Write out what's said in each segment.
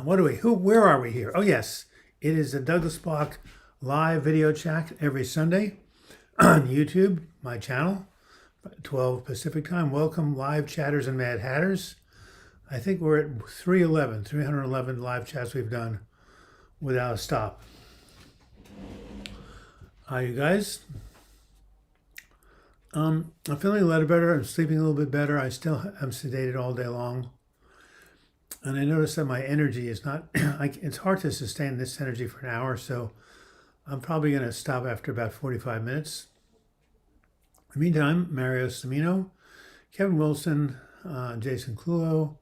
Where are we here? Oh, yes. It is the Douglas Bloch live video chat every Sunday on YouTube, my channel, 12 Pacific time. Welcome, live chatters and Mad Hatters. I think we're at 311 live chats we've done without a stop. Hi, you guys. I'm feeling a little better. I'm sleeping a little bit better. I still am sedated all day long. And I noticed that my energy is not, it's hard to sustain this energy for an hour, so I'm probably going to stop after about 45 minutes. In the meantime, Mario Semino, Kevin Wilson, Jason Clulo,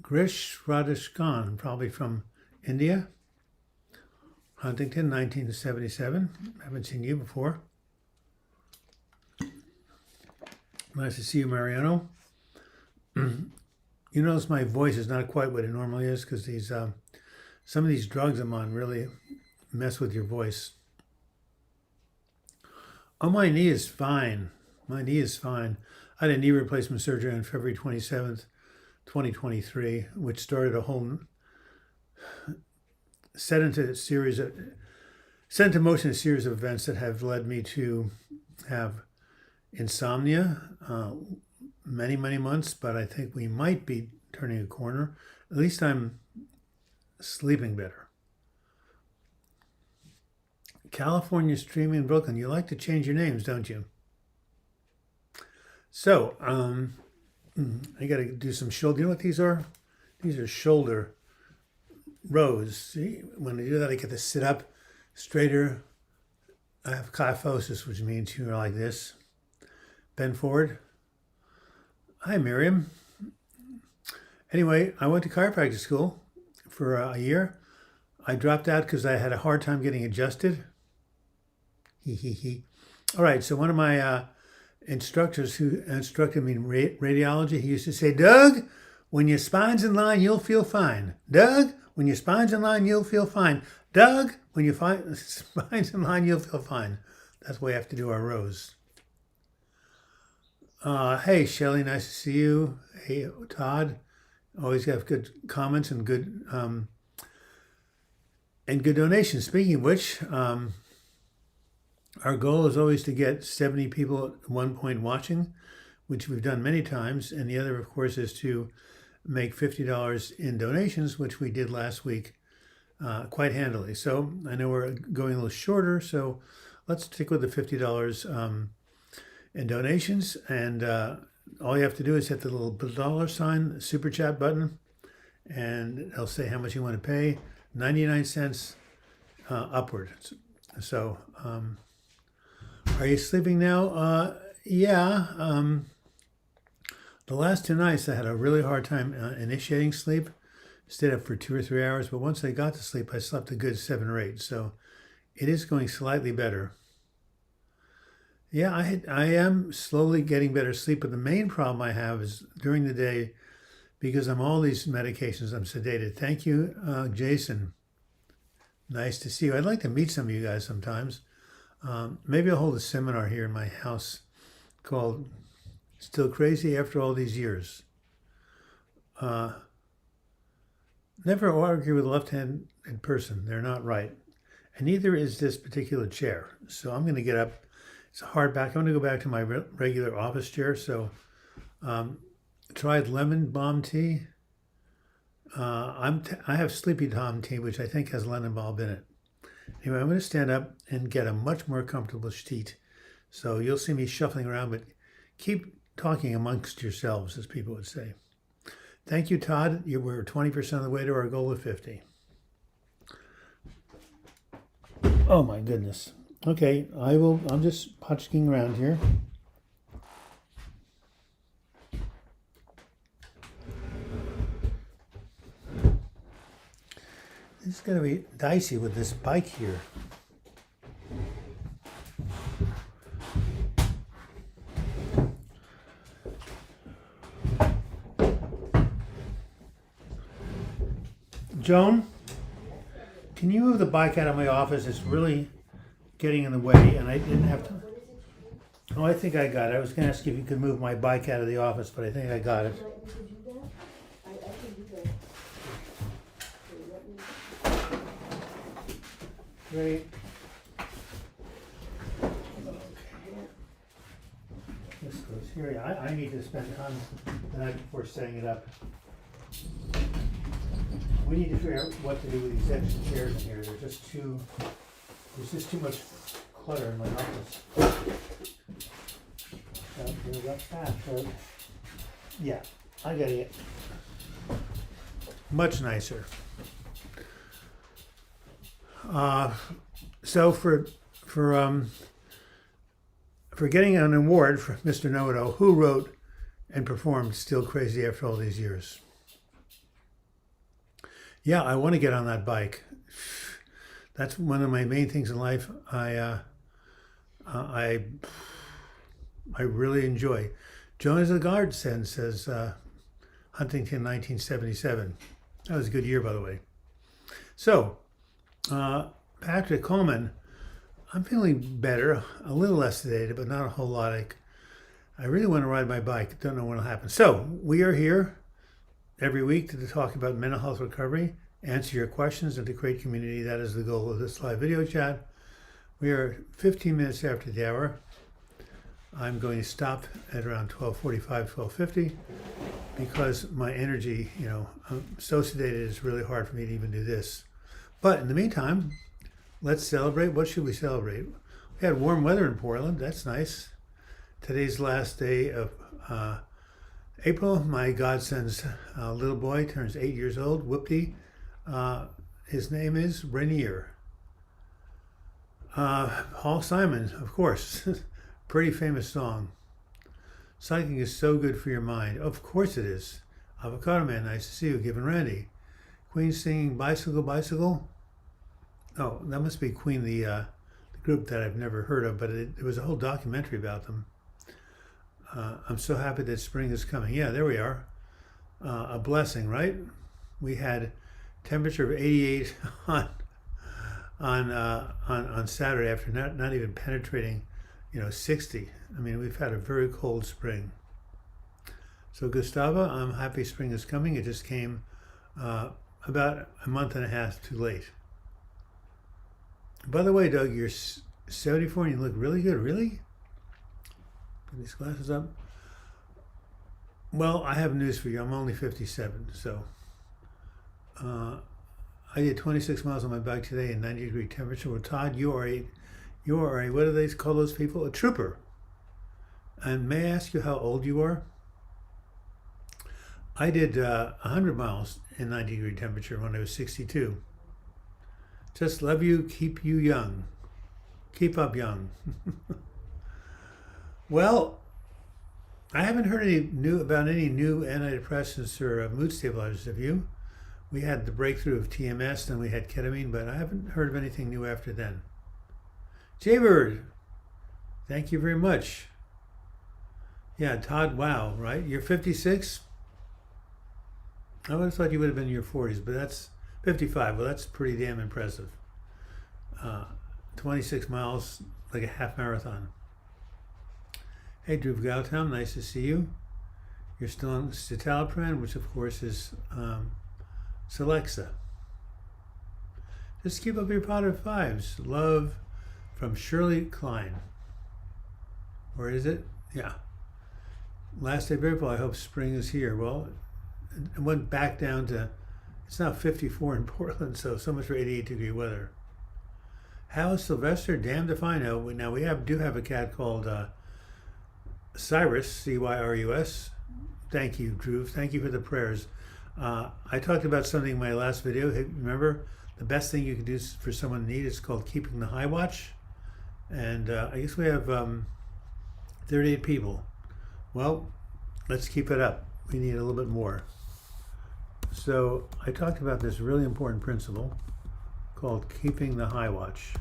Grish Radishkan, probably from India, Huntington, 1977. Haven't seen you before. Nice to see you, Mariano. You notice my voice is not quite what it normally is because these some of these drugs I'm on really mess with your voice. Oh, my knee is fine. My knee is fine. I had a knee replacement surgery on February 27th, 2023, which started a whole set into motion a series of events that have led me to have insomnia many months, but I think we might be turning a corner. At least I'm sleeping better. California streaming in Brooklyn. You like to change your names, don't you? So I got to do some shoulder. You know what these are? These are shoulder rows. See, when I do that, I get to sit up straighter. I have kyphosis, which means you're like this. Bend forward. Hi, Miriam. Anyway, I went to chiropractic school for a year. I dropped out because I had a hard time getting adjusted. All right, so one of my instructors who instructed me in radiology, he used to say, Doug, when your spine's in line, you'll feel fine. Doug, when your spine's in line, you'll feel fine. Doug, when your spine's in line, you'll feel fine. That's why we have to do our rows. Hey, Shelly, nice to see you. Hey, Todd, always have good comments and good donations. Speaking of which, our goal is always to get 70 people at one point watching, which we've done many times. And the other, of course, is to make $50 in donations, which we did last week quite handily. So I know we're going a little shorter, so let's stick with the $50 in donations. And all you have to do is hit the little dollar sign, super chat button, and it'll say how much you want to pay, 99 cents upward. So are you sleeping now? Yeah. The last 2 nights I had a really hard time initiating sleep. Stayed up for 2 or 3 hours, but once I got to sleep, I slept a good 7 or 8. So it is going slightly better. Yeah, I am slowly getting better sleep, but the main problem I have is during the day, because I'm all these medications, I'm sedated. Thank you, Jason. Nice to see you. I'd like to meet some of you guys sometimes. Maybe I'll hold a seminar here in my house called Still Crazy After All These Years. Never argue with a left-handed person. They're not right. And neither is this particular chair. So I'm going to get up. It's a hard back. I'm going to go back to my regular office chair. So tried lemon balm tea. I have Sleepy Tom tea, which I think has lemon balm in it. Anyway, I'm going to stand up and get a much more comfortable seat. So you'll see me shuffling around, but keep talking amongst yourselves, as people would say. Thank you, Todd. We're 20% of the way to our goal of 50. Oh my goodness. Okay, I'm just punching around here. It's going to be dicey with this bike here. Joan, can you move the bike out of my office? It's really getting in the way, and I didn't have to. Oh, I think I got it. I was going to ask you if you could move my bike out of the office, but I think I got it. Would you like me to do that? I can do that. Okay, let me. Great. This goes here. Yeah, I need to spend time the night before setting it up. We need to figure out what to do with these extra chairs in here. There's just too much clutter in my office. Yeah, I got it. Much nicer. So for getting an award for Mr. Know-It-All, who wrote and performed "Still Crazy After All These Years"? Yeah, I want to get on that bike. That's one of my main things in life. I really enjoy. Jonas Agard says Huntington 1977. That was a good year, by the way. So, Patrick Coleman, I'm feeling better, a little less sedated, but not a whole lot. I really want to ride my bike. Don't know when it'll happen. So, we are here every week to talk about mental health recovery, answer your questions, and to create community. That is the goal of this live video chat. We are 15 minutes after the hour. I'm going to stop at around 12:45, 12:50 because my energy, I'm so sedated, it's really hard for me to even do this. But in the meantime, let's celebrate. What should we celebrate? We had warm weather in Portland. That's nice. Today's last day of April. My godson's little boy turns 8 years old. Whoopty. His name is Rainier. Paul Simon, of course. Pretty famous song. Cycling is so good for your mind. Of course it is. Avocado Man, nice to see you. Given Randy. Queen singing Bicycle, Bicycle. Oh, that must be Queen, the group that I've never heard of, but it was a whole documentary about them. I'm so happy that spring is coming. Yeah, there we are. A blessing, right? We had temperature of 88 on Saturday after not even penetrating 60. I mean, we've had a very cold spring. So Gustavo, I'm happy spring is coming. It just came about a month and a half too late. By the way, Doug, you're 74 and you look really good. Really? Put these glasses up. Well, I have news for you. I'm only 57, so I did 26 miles on my bike today in 90-degree temperature. Well, Todd, you are a what do they call those people? A trooper. And may I ask you how old you are? I did 100 miles in 90-degree temperature when I was 62. Just love you, keep you young. Keep up young. Well, I haven't heard about any new antidepressants or mood stabilizers, have you? We had the breakthrough of TMS, then we had ketamine, but I haven't heard of anything new after then. Jaybird, thank you very much. Yeah, Todd, wow, right? You're 56? I would have thought you would have been in your 40s, but that's 55. Well, that's pretty damn impressive. 26 miles, like a half marathon. Hey, Dhruv Gautam, nice to see you. You're still on citalopram, which of course is Celexa. Just keep up your positive vibes. Love from Shirley Klein. Or is it? Yeah. Last day of April, I hope spring is here. Well, it went back down to, it's now 54 in Portland, so much for 88-degree weather. How is Sylvester? Damned if I know. Now, we do have a cat called Cyrus, C-Y-R-U-S. Thank you, Drew. Thank you for the prayers. I talked about something in my last video. Remember, the best thing you can do for someone in need is called keeping the high watch. And I guess we have 38 people. Well, let's keep it up. We need a little bit more. So I talked about this really important principle called keeping the high watch.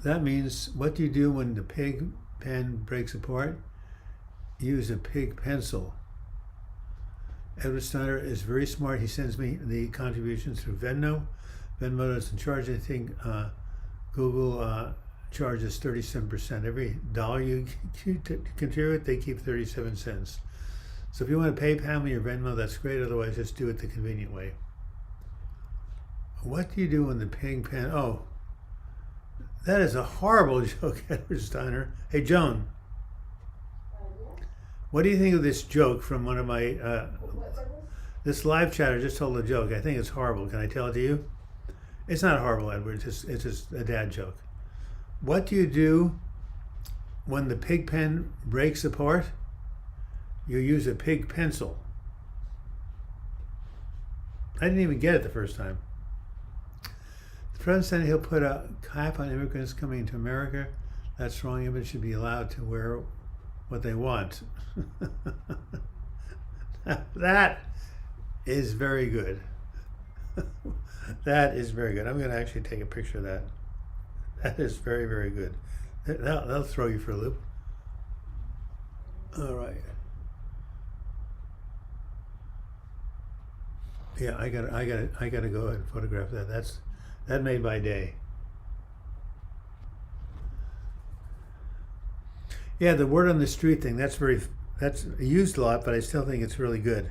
That means, what do you do when the pig pen breaks apart? Use a pig pencil. Edward Snyder is very smart. He sends me the contributions through Venmo. Venmo doesn't charge anything. Google charges 37%. Every dollar you contribute, they keep 37 cents. So if you want to PayPal me or Venmo, that's great. Otherwise, just do it the convenient way. What do you do when the pig pen? Oh, that is a horrible joke, Edward Steiner. Hey, Joan, Yeah. what do you think of this joke from one of my... What for this? this live chatter just told a joke. I think it's horrible. Can I tell it to you? It's not horrible, Edward. It's just a dad joke. What do you do when the pig pen breaks apart? You use a pig pencil. I didn't even get it the first time. The president said he'll put a cap on immigrants coming into America. That's wrong. Immigrants should be allowed to wear what they want. That is very good. That is very good. I'm going to actually take a picture of that. That is very, very good. That'll throw you for a loop. All right. Yeah, I gotta go ahead and photograph that. That made my day. Yeah, the word on the street thing, that's used a lot, but I still think it's really good.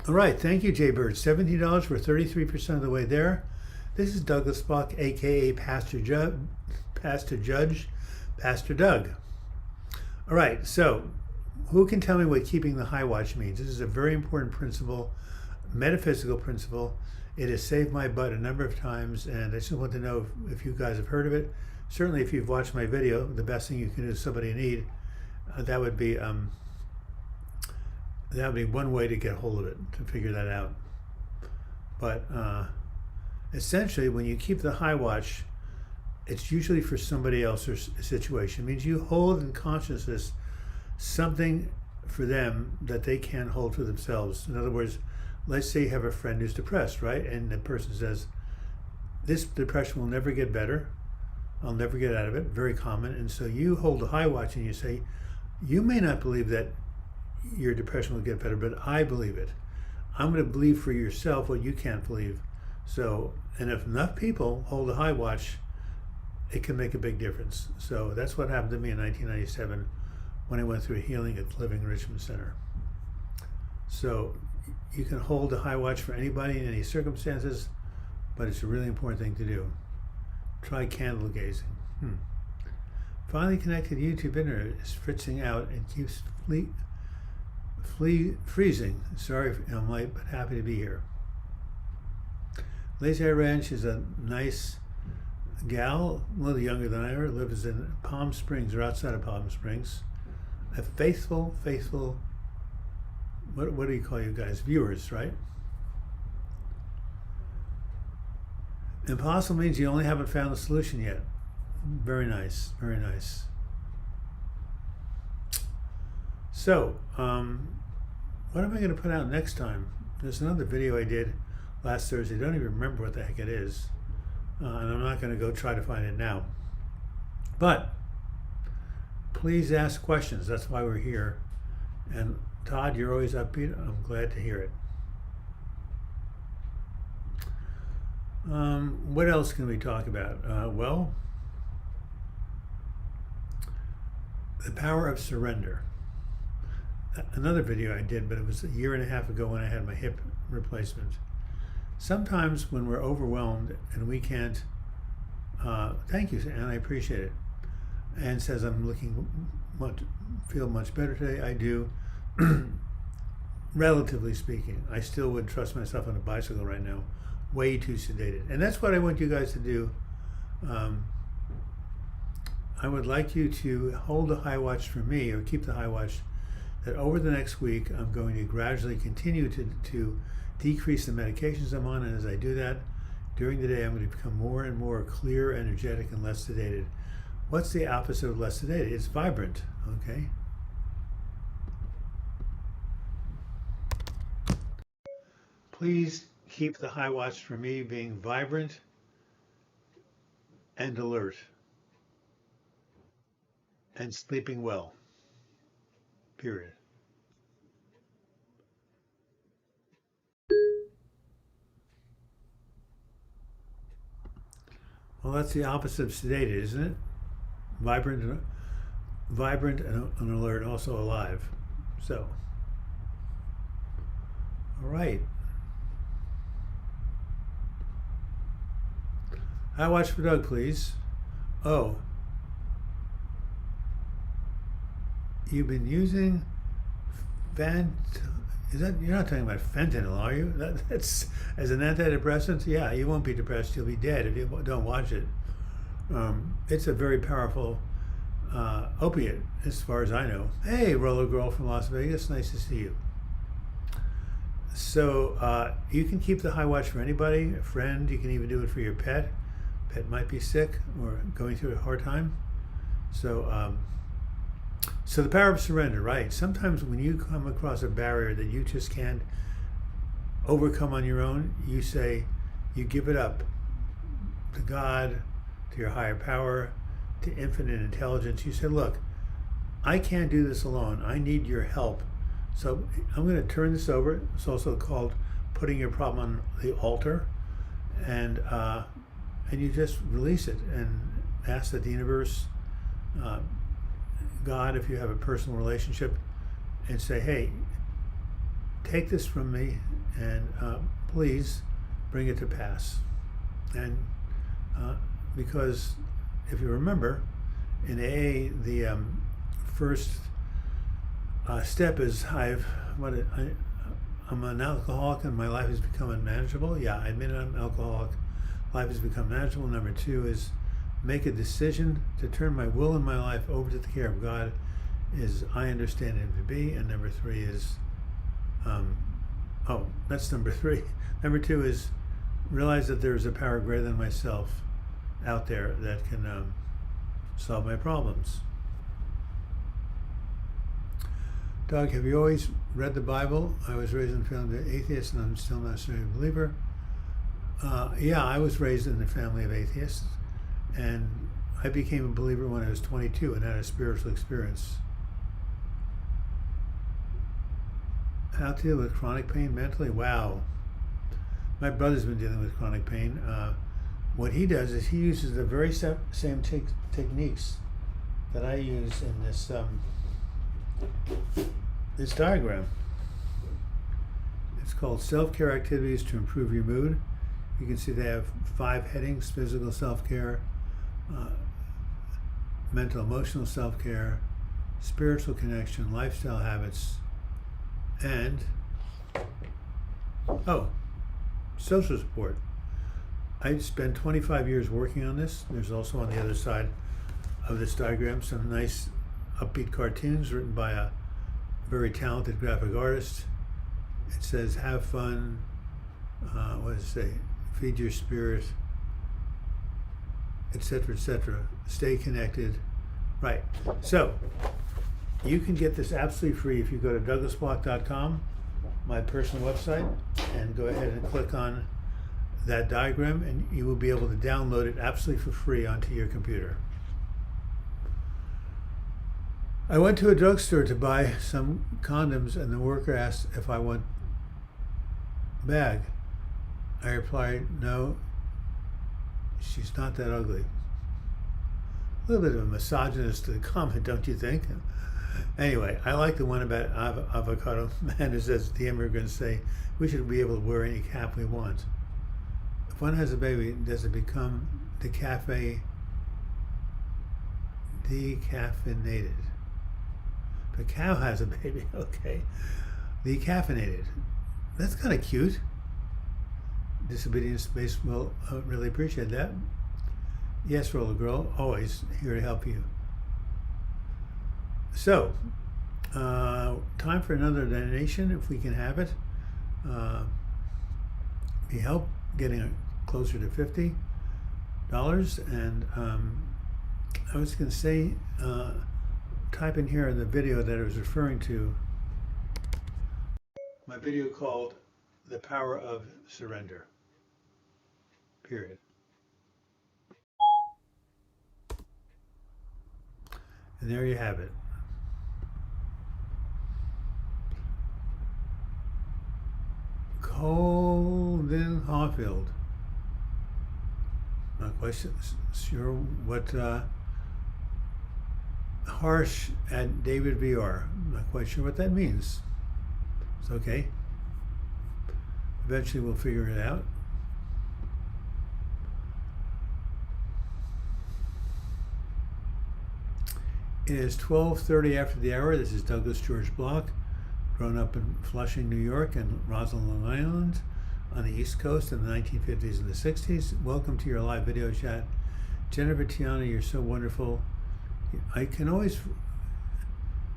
All right, thank you, Jay Bird. $17, we're 33% of the way there. This is Douglas Bloch, aka Pastor Judge, Pastor Doug. All right, so who can tell me what keeping the high watch means? This is a very important principle, metaphysical principle. It has saved my butt a number of times, and I just want to know if you guys have heard of it. Certainly, if you've watched my video, the best thing you can do is somebody in need. That would be one way to get hold of it, to figure that out. But essentially, when you keep the high watch, it's usually for somebody else or situation. It means you hold in consciousness something for them that they can't hold for themselves. In other words, let's say you have a friend who's depressed, right? And the person says, this depression will never get better. I'll never get out of it. Very common. And so you hold a high watch and you say, you may not believe that your depression will get better, but I believe it. I'm going to believe for yourself what you can't believe. So, and if enough people hold a high watch, it can make a big difference. So that's what happened to me in 1997 when I went through healing at Living Richmond Center. So you can hold a high watch for anybody in any circumstances, but it's a really important thing to do. Try candle gazing. Finally connected YouTube internet is fritzing out and keeps freezing. Sorry I'm late, but happy to be here. Lazy Eye Ranch is a nice gal, a little younger than I am, lives in Palm Springs or outside of Palm Springs. A faithful, what do you call you guys? Viewers, right? Impossible means you only haven't found the solution yet. Very nice, very nice. So, what am I going to put out next time? There's another video I did last Thursday. I don't even remember what the heck it is. And I'm not going to go try to find it now. But please ask questions. That's why we're here. And Todd, you're always upbeat. I'm glad to hear it. What else can we talk about? Well, the power of surrender. Another video I did, but it was a year and a half ago when I had my hip replacement. Sometimes when we're overwhelmed and we can't, thank you, and I appreciate it. And says I'm feel much better today. I do, relatively speaking. I still would trust myself on a bicycle right now. Way too sedated. And that's what I want you guys to do. I would like you to hold the high watch for me, or keep the high watch, that over the next week I'm going to gradually continue to decrease the medications I'm on, and as I do that, during the day I'm going to become more and more clear, energetic, and less sedated. What's the opposite of less sedated? It's vibrant, okay? Please keep the high watch for me being vibrant and alert and sleeping well, period. Well, that's the opposite of sedated, isn't it? Vibrant, vibrant and alert, also alive. So, all right. I watch for Doug, please. Oh, you've been using Fent. Is that, you're not talking about fentanyl, are you? That's as an antidepressant. Yeah, you won't be depressed. You'll be dead if you don't watch it. It's a very powerful opiate, as far as I know. Hey, Roller Girl from Las Vegas, nice to see you. So you can keep the high watch for anybody, a friend. You can even do it for your pet. Pet might be sick or going through a hard time. So, so the power of surrender, right? Sometimes when you come across a barrier that you just can't overcome on your own, you say, you give it up to God, to your higher power, to infinite intelligence. You say, look, I can't do this alone. I need your help. So I'm going to turn this over. It's also called putting your problem on the altar, and you just release it and ask that the universe, God, if you have a personal relationship, and say, hey, take this from me and please bring it to pass. And because if you remember, in AA, the first step is I'm an alcoholic and my life has become unmanageable. Yeah, I admit I'm an alcoholic. Life has become manageable. Number 2 is make a decision to turn my will and my life over to the care of God as I understand Him to be. And number 3 is, that's number 3. Number 2 is realize that there is a power greater than myself out there that can solve my problems. Doug, have you always read the Bible? I was raised in a family of atheists and I'm still not necessarily a believer. Yeah, I was raised in a family of atheists, and I became a believer when I was 22 and had a spiritual experience. How to deal with chronic pain mentally? Wow. My brother's been dealing with chronic pain. What he does is he uses the very same techniques that I use in this this diagram. It's called Self-Care Activities to Improve Your Mood. You can see they have 5 headings: physical self-care, mental emotional self-care, spiritual connection, lifestyle habits, and social support. I spent 25 years working on this. There's also on the other side of this diagram some nice upbeat cartoons written by a very talented graphic artist. It says, have fun, what does it say? Feed your spirit, etc., etc. Stay connected. Right. So you can get this absolutely free if you go to douglasbloch.com, my personal website, and go ahead and click on that diagram, and you will be able to download it absolutely for free onto your computer. I went to a drugstore to buy some condoms, and the worker asked if I want a bag. I replied, no, she's not that ugly. A little bit of a misogynist comment, don't you think? Anyway, I like the one about avocado man who says the immigrants say we should be able to wear any cap we want. If one has a baby, does it become decaffeinated? If a cow has a baby, okay. Decaffeinated. That's kind of cute. Disobedience Space will really appreciate that. Yes, Roller Girl, always here to help you. So, time for another donation if we can have it. We help getting closer to $50. And I was going to say, type in here the video that I was referring to, my video called The Power of Surrender. Period. And there you have it. Colden Hawfield. quite sure what harsh at David VR. I'm not quite sure what that means. It's okay. Eventually we'll figure it out. It is 12:30 after the hour. This is Douglas George Bloch, grown up in Flushing, New York, and Roslyn, Long Island, on the East Coast in the 1950s and the 60s. Welcome to your live video chat. Jennifer Tiana, you're so wonderful. I can always.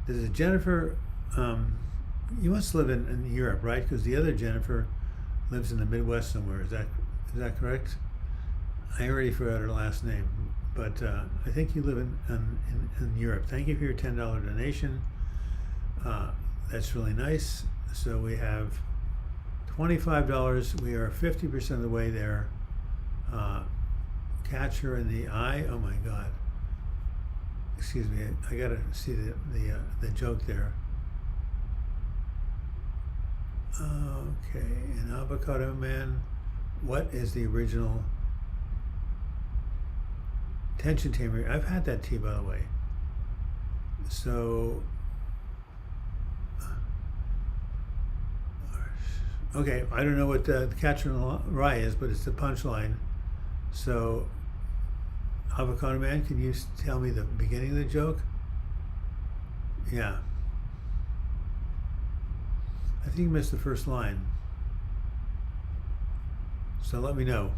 There's a Jennifer. You must live in Europe, right? Because the other Jennifer lives in the Midwest somewhere. Is that correct? I already forgot her last name, but I think you live in Europe. Thank you for your $10 donation. That's really nice. So we have $25. We are 50% of the way there. Catch her in the eye. Oh my God. Excuse me. I gotta see the joke there. Okay, an avocado man. What is the original tension tamer? I've had that tea, by the way. So, okay, I don't know what the catcher in the rye is, but it's the punchline. So, avocado man, can you tell me the beginning of the joke? Yeah. I think you missed the first line. So let me know.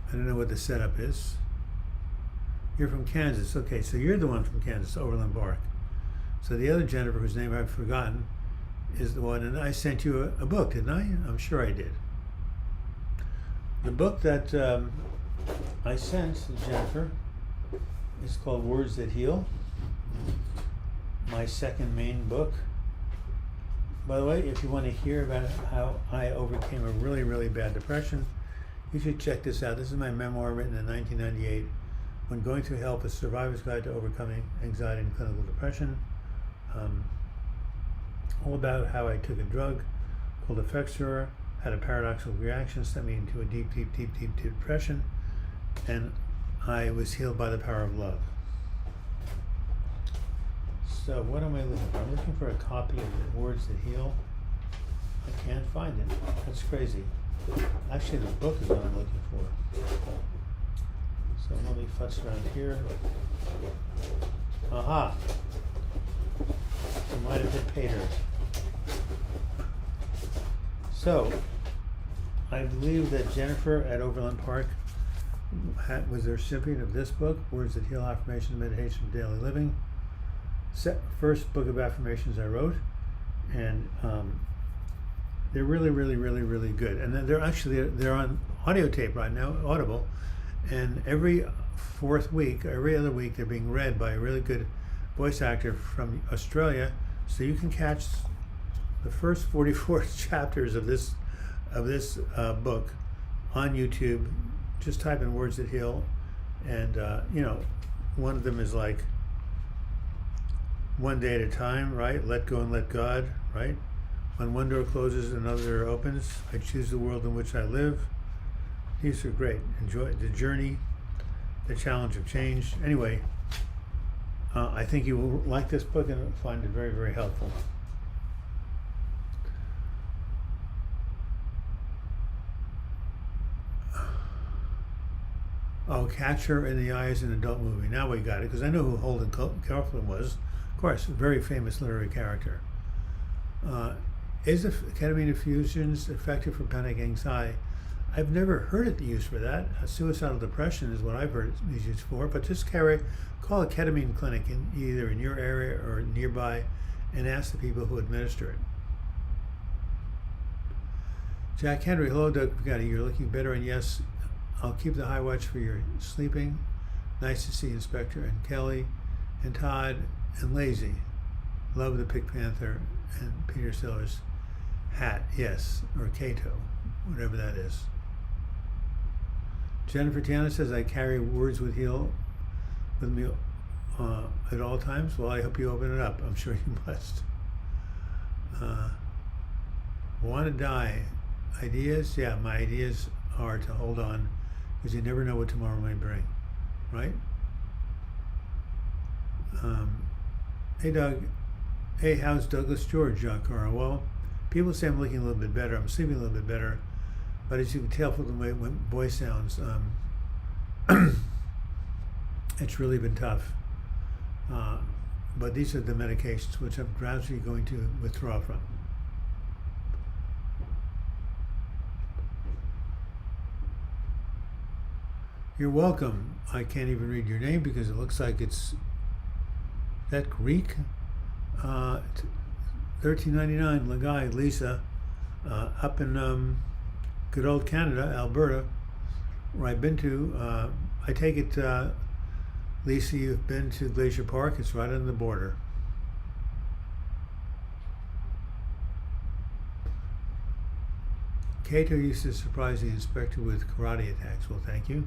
I don't know what the setup is. You're from Kansas. Okay, so you're the one from Kansas, Overland Park. So the other Jennifer, whose name I've forgotten, is the one, and I sent you a book, didn't I? I'm sure I did. The book that I sent to Jennifer is called Words That Heal. My second main book. By the way, if you want to hear about how I overcame a really, really bad depression, you should check this out. This is my memoir written in 1998, When Going Through Hell, A Survivor's Guide to Overcoming Anxiety and Clinical Depression. All about how I took a drug called Effexor, had a paradoxical reaction, sent me into a deep depression, and I was healed by the power of love. So what am I looking for? I'm looking for a copy of the Words That Heal. I can't find it. That's crazy. Actually, the book is what I'm looking for. So let me futz around here. Aha! It might have hit pay dirt. So, I believe that Jennifer at Overland Park was the recipient of this book, Words That Heal, Affirmation, Meditation for Daily Living. First book of affirmations I wrote, and they're really good. And then they're on audio tape right now, Audible, and every other week they're being read by a really good voice actor from Australia. So you can catch the first 44 chapters of this book on YouTube. Just type in Words That Heal, and one of them is like, one day at a time, right? Let go and let God, right? When one door closes, another door opens. I choose the world in which I live. These are great. Enjoy the journey, the challenge of change. Anyway, I think you will like this book and find it very, very helpful. Oh, Catch Her in the Eye is an adult movie. Now we got it, because I know who Holden Caulfield was. Of course, a very famous literary character. Is the ketamine infusions effective for panic anxiety? I've never heard it used for that. Suicidal depression is what I've heard it used for. But just call a ketamine clinic either in your area or nearby, and ask the people who administer it. Jack Henry, hello, Doug Pagani. You're looking better, and yes, I'll keep the high watch for your sleeping. Nice to see Inspector and Kelly and Todd and Lazy. Love the Pink Panther and Peter Sellers hat, yes, or Kato, whatever that is. Jennifer Tiana says, I carry Words That Heal with me at all times. Well, I hope you open it up. I'm sure you must. Want to die. Ideas? Yeah, my ideas are to hold on because you never know what tomorrow may bring, right? Hey, Doug. Hey, how's Douglas George, John Carl? Well, people say I'm looking a little bit better. I'm sleeping a little bit better. But as you can tell from the way my voice sounds, it's really been tough. But these are the medications which I'm gradually going to withdraw from. You're welcome. I can't even read your name because it looks like it's that Greek. $13.99, Lagai, Lisa, up in good old Canada, Alberta, where I've been to. I take it, Lisa, you've been to Glacier Park. It's right on the border. Cato used to surprise the inspector with karate attacks. Well, thank you.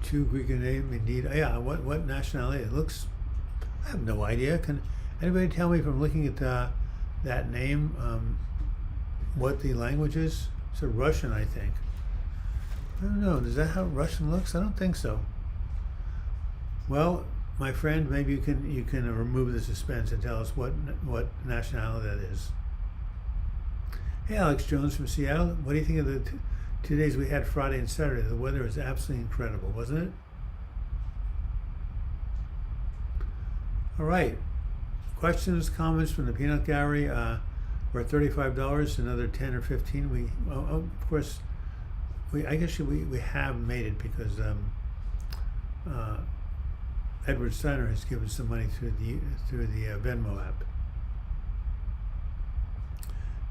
Two Greek name, indeed. Yeah, what nationality? It looks, I have no idea. Can anybody tell me from looking at that name what the language is? It's a Russian, I think. I don't know. Is that how Russian looks? I don't think so. Well, my friend, maybe you can remove the suspense and tell us what nationality that is. Hey, Alex Jones from Seattle. What do you think of the 2 days we had, Friday and Saturday? The weather was absolutely incredible, wasn't it? All right. Questions, comments from the peanut gallery. We're at $35. Another 10 or 15. Of course, I guess we have made it because Edward Steiner has given some money through the Venmo app.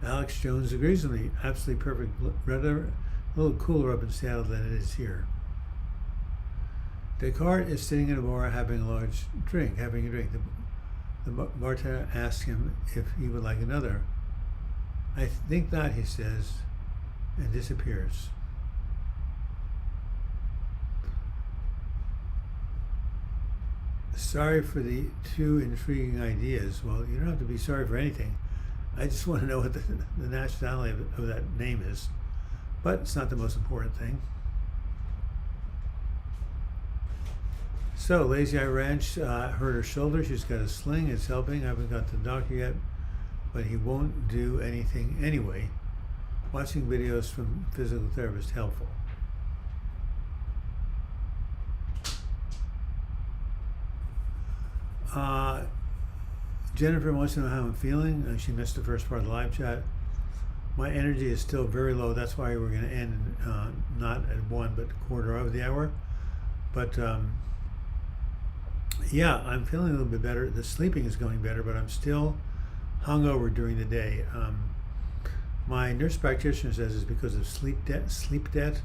Alex Jones agrees with me. Absolutely perfect. Rather a little cooler up in Seattle than it is here. Descartes is sitting in a bar having a drink. The bartender asks him if he would like another. I think not, he says, and disappears. Sorry for the two intriguing ideas. Well, you don't have to be sorry for anything. I just want to know what the nationality of that name is. But it's not the most important thing. So, Lazy Eye Ranch hurt her shoulder. She's got a sling. It's helping. I haven't got to the doctor yet, but he won't do anything anyway. Watching videos from physical therapist helpful. Jennifer wants to know how I'm feeling. She missed the first part of the live chat. My energy is still very low. That's why we're going to end not at 1, but quarter of the hour. But yeah, I'm feeling a little bit better. The sleeping is going better, but I'm still hungover during the day. My nurse practitioner says it's because of sleep debt.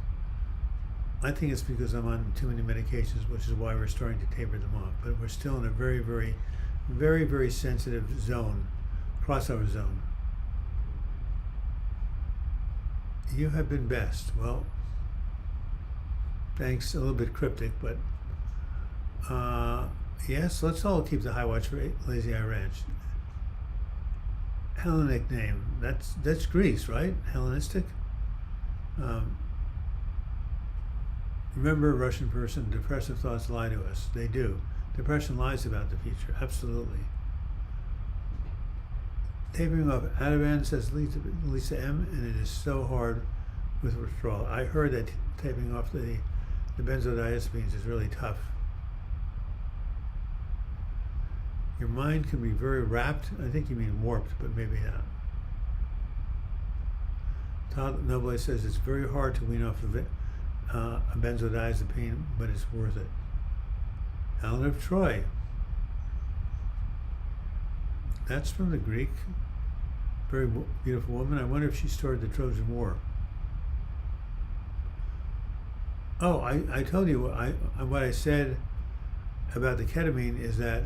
I think it's because I'm on too many medications, which is why we're starting to taper them off. But we're still in a very, very, very, very sensitive zone, crossover zone. You have been best. Well, thanks. A little bit cryptic, but yes, let's all keep the high watch for Lazy Eye Ranch. Hellenic name. That's Greece, right? Hellenistic. Remember, Russian person, depressive thoughts lie to us. They do. Depression lies about the future. Absolutely. Tapering off Ativan, says Lisa M, and it is so hard with withdrawal. I heard that taping off the benzodiazepines is really tough. Your mind can be very wrapped. I think you mean warped, but maybe not. Todd Noble says it's very hard to wean off of it. A benzodiazepine, but it's worth it. Helen of Troy. That's from the Greek. Very beautiful woman. I wonder if she started the Trojan War. Oh, I told you what I said about the ketamine is that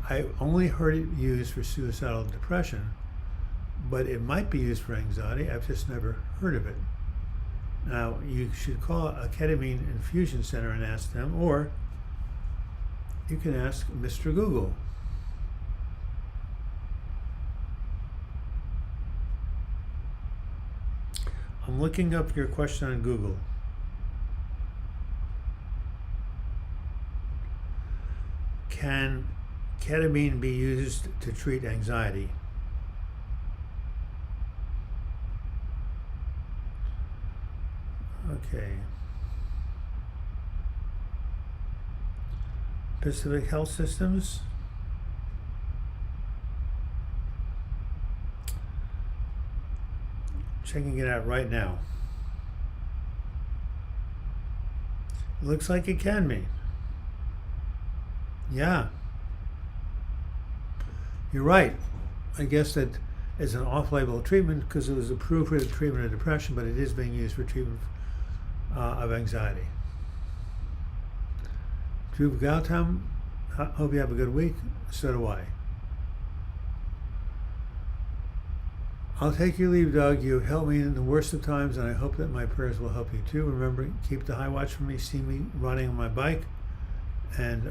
I only heard it used for suicidal depression, but it might be used for anxiety. I've just never heard of it. Now, you should call a ketamine infusion center and ask them, or you can ask Mr. Google. I'm I'm looking up your question on Google. Can ketamine be used to treat anxiety? Okay. Pacific Health Systems. Checking it out right now. It looks like it can be. Yeah. You're right. I guess that it's an off-label treatment because it was approved for the treatment of depression, but it is being used for treatment of anxiety. Dhruv Gautam, hope you have a good week. So do I. I'll take your leave, Doug. You have helped me in the worst of times, and I hope that my prayers will help you too. Remember, keep the high watch for me. See me running on my bike, and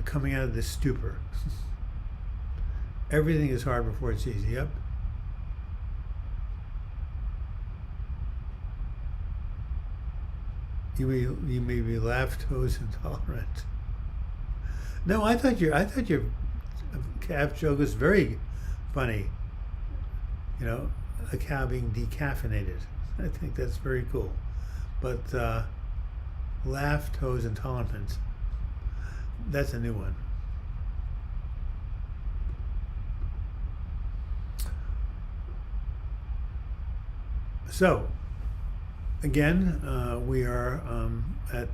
coming out of this stupor. Everything is hard before it's easy. Yep. You may be lactose intolerant. No, I thought your calf joke was very funny. You know, a cow being decaffeinated. I think that's very cool. But lactose intolerant, that's a new one. So, again, we are at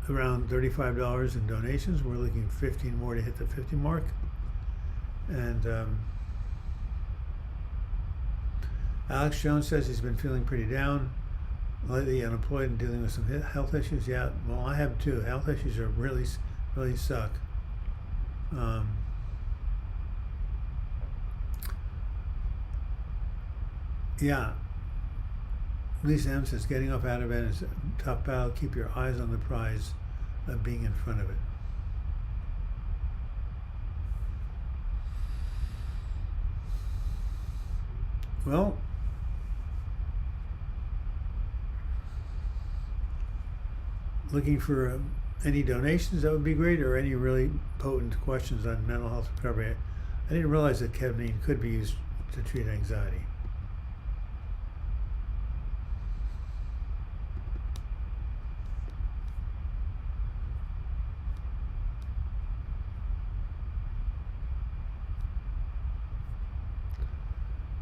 around $35 in donations. We're looking for 15 more to hit the 50 mark. And Alex Jones says he's been feeling pretty down, lately unemployed and dealing with some health issues. Yeah, well, I have too. Health issues are really suck. Yeah. Lisa M says getting up out of bed is a tough battle. Keep your eyes on the prize of being in front of it. Well, looking for any donations, that would be great, or any really potent questions on mental health recovery. I didn't realize that ketamine could be used to treat anxiety.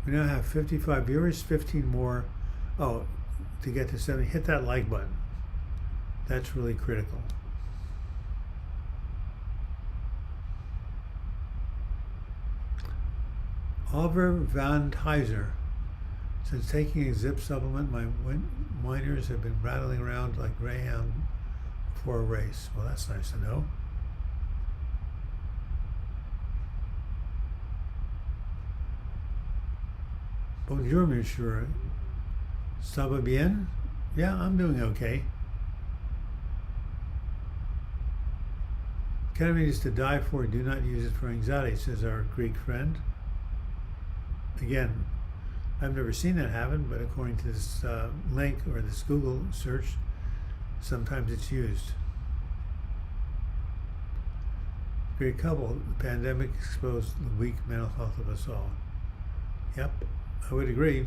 We now have 55 viewers, 15 more. Oh, to get to 70, hit that like button. That's really critical. Oliver Van Teyser says, taking a zip supplement, my whiners have been rattling around like greyhound before a race. Well, that's nice to know. Bonjour, monsieur. Ça va bien? Yeah, I'm doing okay. Ketamine is to die for. Do not use it for anxiety, says our Greek friend. Again, I've never seen that happen, but according to this link or this Google search, sometimes it's used. Great couple. The pandemic exposed the weak mental health of us all. Yep. I would agree.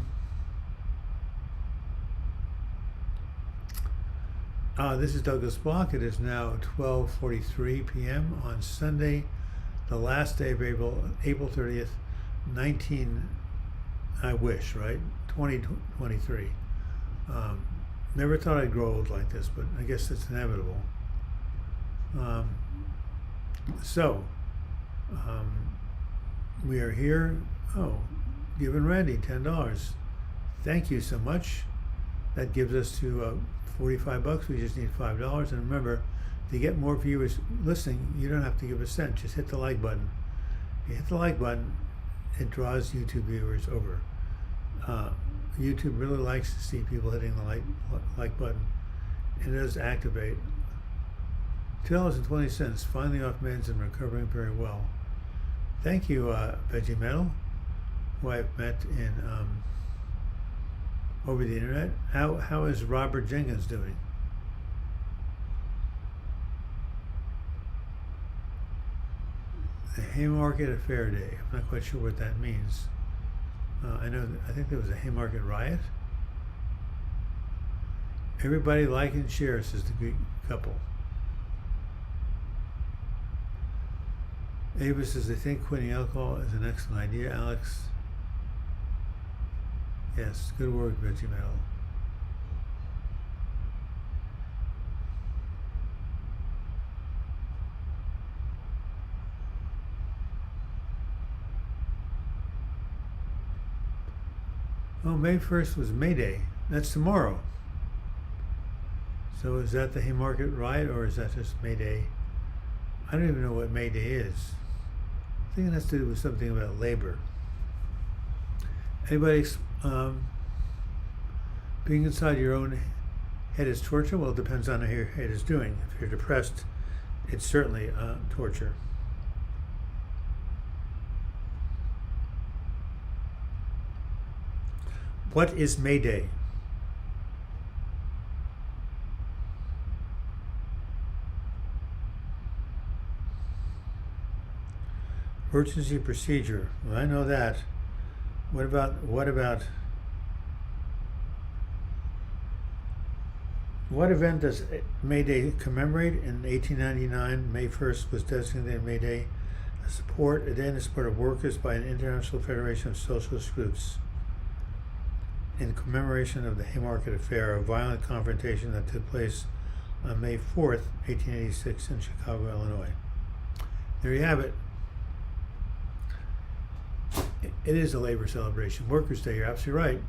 This is Douglas Bloch. It is now 12:43 p.m. on Sunday, the last day of April 30th, 2023. Never thought I'd grow old like this, but I guess it's inevitable. We are here. Oh, giving Randy $10. Thank you so much. That gives us to $45. We just need $5. And remember, to get more viewers listening, you don't have to give a cent. Just hit the like button. If you hit the like button, it draws YouTube viewers over. YouTube really likes to see people hitting the like button. It does activate. $2.20. Finally off meds and recovering very well. Thank you, Veggie Metal, who I've met in over the internet. How is Robert Jenkins doing? The Haymarket Affair Day. I'm not quite sure what that means. I think there was a Haymarket riot. Everybody like and share, says the Greek couple. Ava says, I think quitting alcohol is an excellent idea, Alex. Yes, good work, Veggie Metal. Oh, May 1st was May Day. That's tomorrow. So is that the Haymarket riot, or is that just May Day? I don't even know what May Day is. I think it has to do with something about labor. Anybody being inside your own head is torture? Well, it depends on how your head is doing. If you're depressed, it's certainly torture. What is May Day? Emergency procedure. Well, I know that. What about what event does May Day commemorate? In 1899, May 1st was designated May Day, a day in support of workers by an international federation of socialist groups in commemoration of the Haymarket Affair, a violent confrontation that took place on May 4th, 1886 in Chicago, Illinois. There you have it. It is a labor celebration. Workers' Day, you're absolutely right.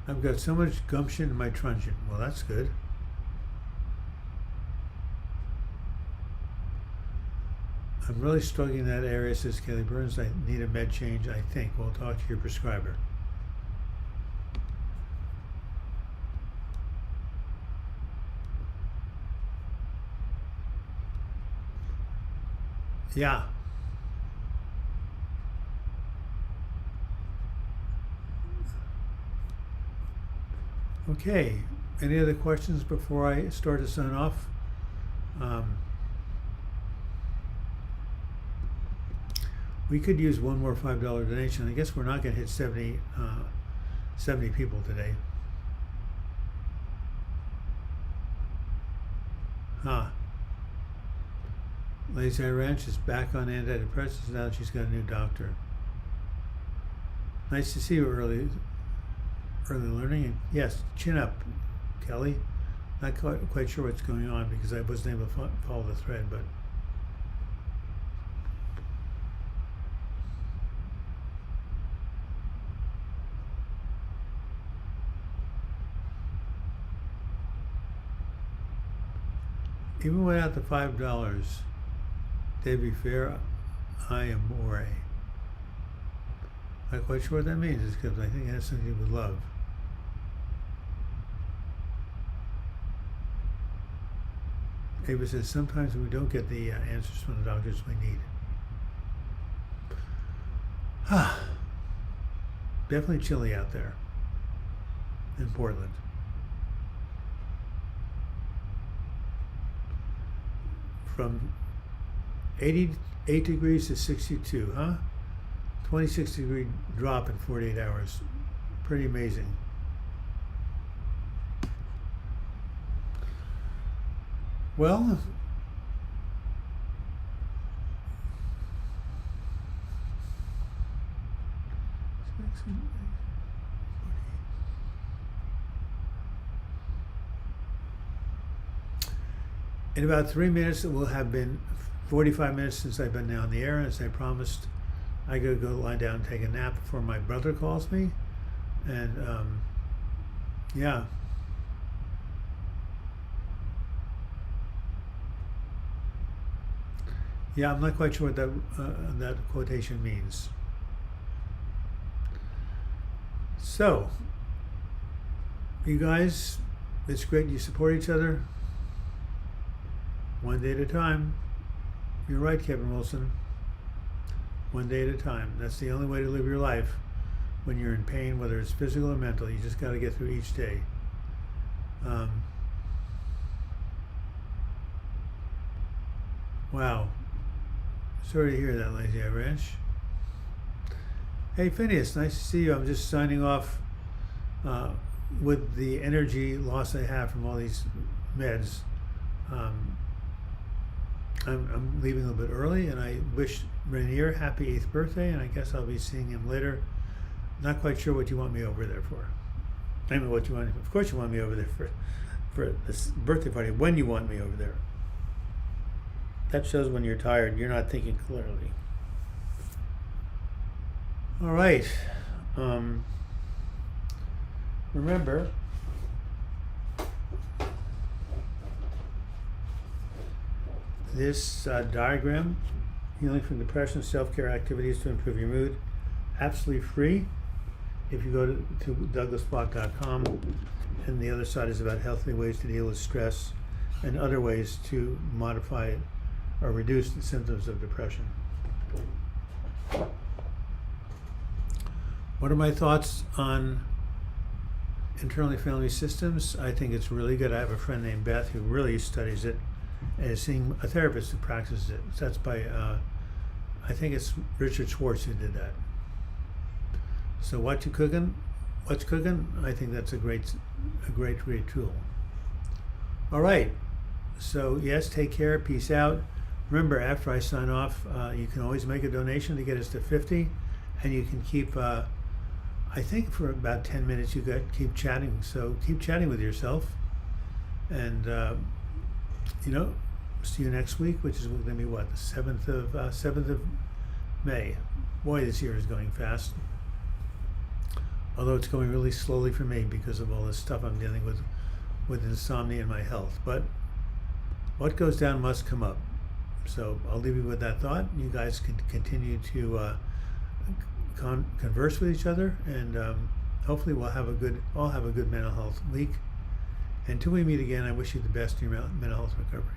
I've got so much gumption in my truncheon. Well, that's good. I'm really struggling in that area, says Kelly Burns. I need a med change, I think. We'll talk to your prescriber. Yeah. Okay. Any other questions before I start to sign off? We could use one more $5 donation. I guess we're not going to hit 70 people today. Lazy Eye Ranch is back on antidepressants now that she's got a new doctor. Nice to see you early learning. And yes, chin up, Kelly. Not quite sure what's going on because I wasn't able to follow the thread, but even without the $5, to be fair, I am more. Not quite sure what that means. It's because I think it has something to do with love. Ava says sometimes we don't get the answers from the doctors we need. Definitely chilly out there in Portland. From 88 degrees to 62, huh? 26-degree drop in 48 hours. Pretty amazing. Well, in about 3 minutes, it will have been 45 minutes since I've been on the air. As I promised, I gotta go lie down and take a nap before my brother calls me. And yeah. Yeah, I'm not quite sure what that quotation means. So, you guys, it's great you support each other. One day at a time. You're right, Kevin Wilson. One day at a time. That's the only way to live your life when you're in pain, whether it's physical or mental. You just got to get through each day. Wow. Sorry to hear that, Lazy Eye Ranch. Hey, Phineas, nice to see you. I'm just signing off with the energy loss I have from all these meds. I'm leaving a little bit early, and I wish Rainier happy 8th birthday, and I guess I'll be seeing him later. Not quite sure what you want me over there for. I mean, what you want? Of course, you want me over there for this birthday party. When you want me over there? That shows when you're tired. You're not thinking clearly. All right. Remember, this diagram, Healing from Depression, Self-Care Activities to Improve Your Mood, absolutely free if you go to douglasbloch.com, and the other side is about healthy ways to deal with stress and other ways to modify or reduce the symptoms of depression. What are my thoughts on internally family systems? I think it's really good. I have a friend named Beth who really studies it and is seeing a therapist who practices it. So that's by, I think it's Richard Schwartz who did that. So what's cooking? I think that's a great tool. All right. So yes, take care. Peace out. Remember, after I sign off, you can always make a donation to get us to 50, and you can keep. I think for about 10 minutes you keep chatting. So keep chatting with yourself, and see you next week, which is going to be what, the 7th of May. Boy, this year is going fast. Although it's going really slowly for me because of all this stuff I'm dealing with insomnia and my health. But what goes down must come up. So I'll leave you with that thought. You guys can continue to converse with each other, and hopefully we'll all have a good mental health week. Until we meet again, I wish you the best in your mental health recovery.